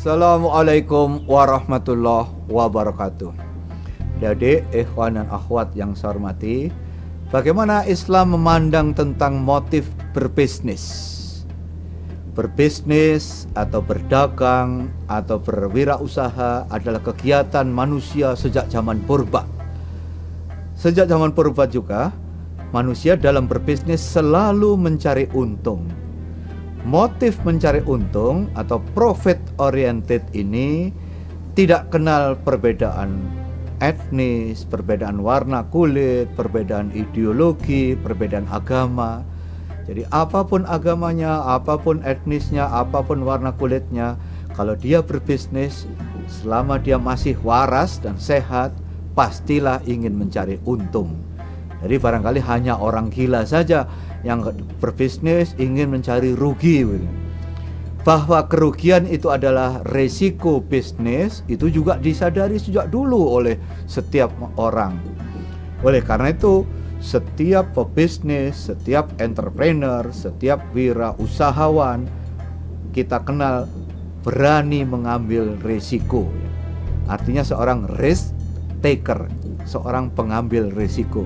Assalamualaikum warahmatullahi wabarakatuh. Adik, ikhwan dan akhwat yang saya hormati, bagaimana Islam memandang tentang motif berbisnis? Berbisnis atau berdagang atau berwirausaha adalah kegiatan manusia sejak zaman purba. Sejak zaman purba juga, manusia dalam berbisnis selalu mencari untung. Motif mencari untung atau profit oriented ini tidak kenal perbedaan etnis, perbedaan warna kulit, perbedaan ideologi, perbedaan agama. Jadi apapun agamanya, apapun etnisnya, apapun warna kulitnya, kalau dia berbisnis, selama dia masih waras dan sehat, pastilah ingin mencari untung. Jadi barangkali hanya orang gila saja yang berbisnis ingin mencari rugi. Bahwa kerugian itu adalah resiko bisnis, itu juga disadari sejak dulu oleh setiap orang. Oleh karena itu, setiap pebisnis, setiap entrepreneur, setiap wirausahawan kita kenal berani mengambil resiko. Artinya seorang risk taker, seorang pengambil resiko.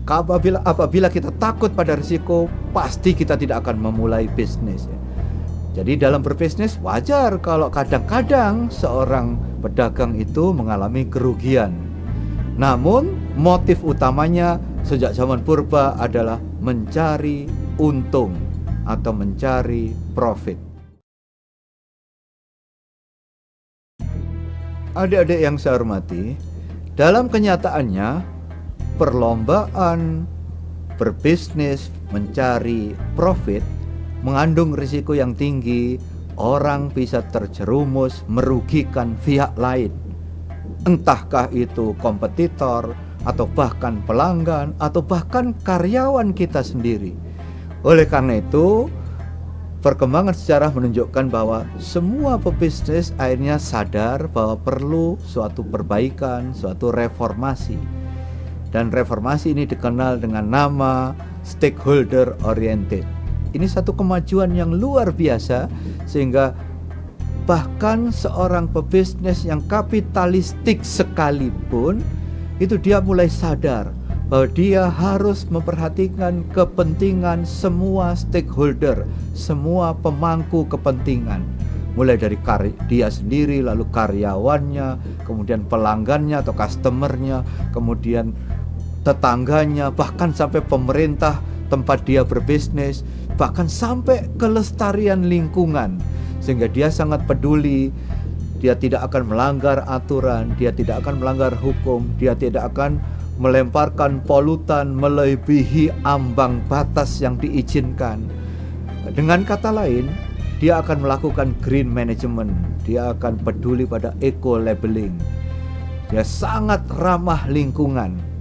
Apabila kita takut pada risiko, pasti kita tidak akan memulai bisnis. Jadi dalam berbisnis wajar kalau kadang-kadang seorang pedagang itu mengalami kerugian. Namun motif utamanya sejak zaman purba adalah mencari untung atau mencari profit. Adik-adik yang saya hormati, dalam kenyataannya perlombaan berbisnis mencari profit mengandung risiko yang tinggi. Orang bisa terjerumus merugikan pihak lain, entahkah itu kompetitor atau bahkan pelanggan atau bahkan karyawan kita sendiri. Oleh karena itu, perkembangan sejarah menunjukkan bahwa semua pebisnis akhirnya sadar bahwa perlu suatu perbaikan, suatu reformasi. Dan reformasi ini dikenal dengan nama stakeholder oriented. Ini satu kemajuan yang luar biasa, sehingga bahkan seorang pebisnis yang kapitalistik sekalipun, itu dia mulai sadar bahwa dia harus memperhatikan kepentingan semua stakeholder, semua pemangku kepentingan. Mulai dari dia sendiri, lalu karyawannya, kemudian pelanggannya atau customernya, kemudian tetangganya, bahkan sampai pemerintah tempat dia berbisnis, bahkan sampai kelestarian lingkungan. Sehingga dia sangat peduli, dia tidak akan melanggar aturan, dia tidak akan melanggar hukum, dia tidak akan melemparkan polutan melebihi ambang batas yang diizinkan. Dengan kata lain, dia akan melakukan green management, dia akan peduli pada eco labeling, dia sangat ramah lingkungan.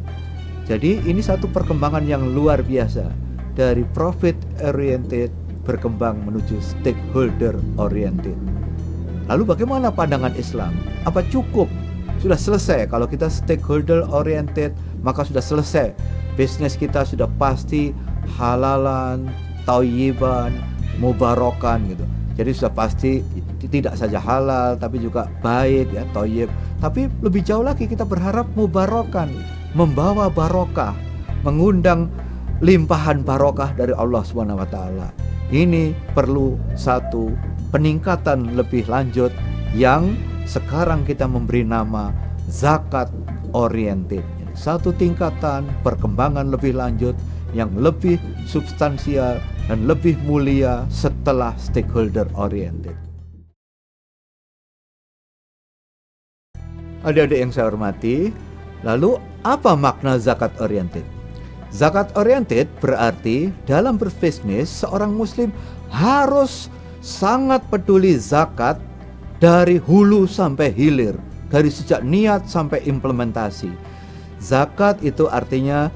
Jadi ini satu perkembangan yang luar biasa, dari profit oriented berkembang menuju stakeholder oriented. Lalu bagaimana pandangan Islam? Apa cukup? Sudah selesai kalau kita stakeholder oriented, maka sudah selesai. Bisnis kita sudah pasti halalan, thayyiban, mubarokan gitu. Jadi sudah pasti tidak saja halal tapi juga baik ya, thayyib. Tapi lebih jauh lagi kita berharap mubarokan, membawa barokah, mengundang limpahan barokah dari Allah SWT. Ini perlu satu peningkatan lebih lanjut yang sekarang kita memberi nama zakat oriented. Satu tingkatan perkembangan lebih lanjut yang lebih substansial dan lebih mulia setelah stakeholder oriented. Adik-adik yang saya hormati, lalu apa makna zakat oriented? Zakat oriented berarti dalam berbisnis seorang muslim harus sangat peduli zakat dari hulu sampai hilir, dari sejak niat sampai implementasi. Zakat itu artinya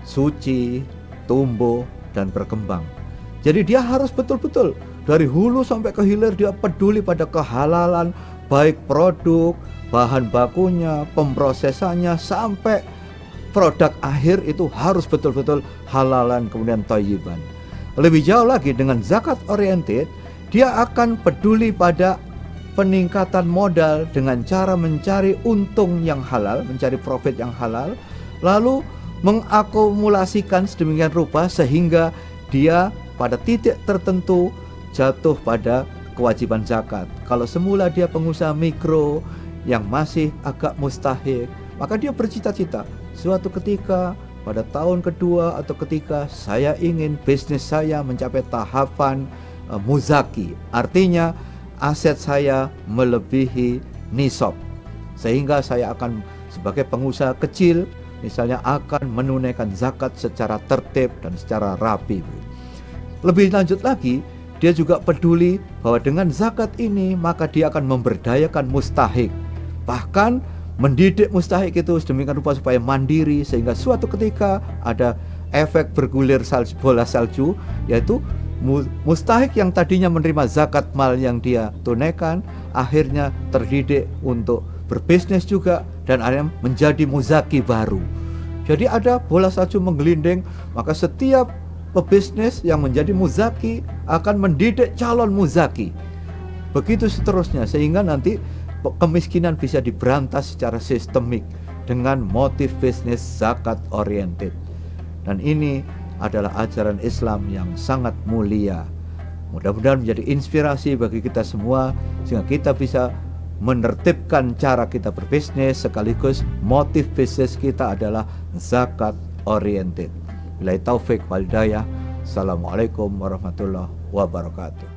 suci, tumbuh, dan berkembang. Jadi dia harus betul-betul dari hulu sampai ke hilir dia peduli pada kehalalan, baik produk, bahan bakunya, pemrosesannya, sampai produk akhir itu harus betul-betul halalan kemudian thayyiban. Lebih jauh lagi dengan zakat oriented, dia akan peduli pada peningkatan modal dengan cara mencari untung yang halal, mencari profit yang halal, lalu mengakumulasikan sedemikian rupa sehingga dia pada titik tertentu jatuh pada kewajiban zakat. Kalau semula dia pengusaha mikro yang masih agak mustahik, maka dia bercita-cita suatu ketika pada tahun kedua atau ketika saya ingin bisnis saya mencapai tahapan muzaki, artinya aset saya melebihi nisab, sehingga saya akan sebagai pengusaha kecil misalnya akan menunaikan zakat secara tertib dan secara rapi. Lebih lanjut lagi, dia juga peduli bahwa dengan zakat ini maka dia akan memberdayakan mustahik, bahkan mendidik mustahik itu sedemikian rupa supaya mandiri, sehingga suatu ketika ada efek bergulir bola salju, yaitu mustahik yang tadinya menerima zakat mal yang dia tunaikan akhirnya terdidik untuk berbisnis juga dan akhirnya menjadi muzaki baru. Jadi ada bola salju menggelinding, maka setiap pebisnis yang menjadi muzaki akan mendidik calon muzaki. Begitu seterusnya, sehingga nanti kemiskinan bisa diberantas secara sistemik dengan motif bisnis zakat oriented. Dan ini adalah ajaran Islam yang sangat mulia. Mudah-mudahan menjadi inspirasi bagi kita semua sehingga kita bisa menertibkan cara kita berbisnis, sekaligus motif bisnis kita adalah zakat oriented. Billahi taufik wal hidayah. Assalamualaikum warahmatullahi wabarakatuh.